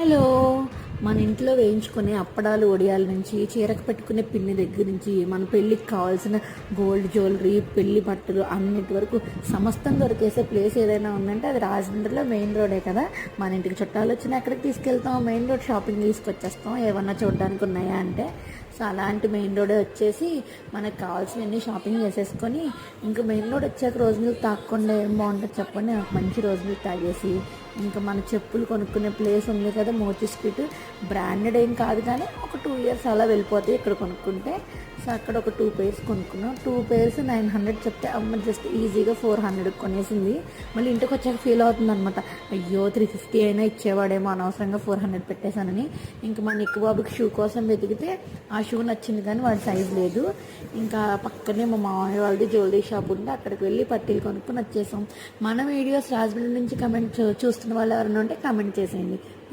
Hello. మన ఇంట్లో వేయించుకునే అప్పడాలు వడియాల నుంచి చీరకు పెట్టుకునే పిన్ని దగ్గర నుంచి మన పెళ్ళికి కావాల్సిన గోల్డ్ జ్యువెలరీ పెళ్లి బట్టలు అన్నిటి వరకు సమస్తం దొరికేసే ప్లేస్ ఏదైనా ఉందంటే అది రాజమండ్రిలో మెయిన్ రోడే కదా. మన ఇంటికి చుట్టాలు వచ్చినా ఎక్కడికి తీసుకెళ్తాం, మెయిన్ రోడ్ షాపింగ్ తీసుకొచ్చేస్తాం ఏమన్నా చూడడానికి ఉన్నాయా అంటే. సో అలాంటి మెయిన్ రోడ్ వచ్చేసి మనకు కావాల్సినవన్నీ షాపింగ్ చేసేసుకొని ఇంకా మెయిన్ రోడ్ వచ్చాక రోజు మిల్క్ తాగకుండా ఏం బాగుంటుంది చెప్పండి. నాకు మంచి రోజు మిల్క్ తాగేసి ఇంకా మన చెప్పులు కొనుక్కునే ప్లేస్ ఉంది కదా మోతీ స్ట్రీట్, బ్రాండెడ్ ఏం కాదు కానీ ఒక 2 ఇయర్స్ అలా వెళ్ళిపోతాయి ఇక్కడ కొనుక్కుంటే. సో అక్కడ ఒక 2 pairs కొనుక్కున్నాం. 2 pairs 900 చెప్తే అమ్మ జస్ట్ ఈజీగా 400 కొనేసింది. మళ్ళీ ఇంటికి వచ్చాక ఫీల్ అవుతుంది అనమాట, అయ్యో 350 అయినా ఇచ్చేవాడేమో అనవసరంగా 400 పెట్టేశానని. ఇంకా మా నిక్కు బాబుకి షూ కోసం వెతికితే ఆ షూ నచ్చింది కానీ వాడి సైజ్ లేదు. ఇంకా పక్కనే మా మామయ్య వాళ్ళది జ్యువెలరీ షాప్ ఉంటే అక్కడికి వెళ్ళి పట్టీలు కొనుక్కొని వచ్చేసాం. మన వీడియోస్ రాజమండ్రి నుంచి కమెంట్ చూస్తున్న వాళ్ళు ఎవరైనా ఉంటే కమెంట్ చేసేయండి.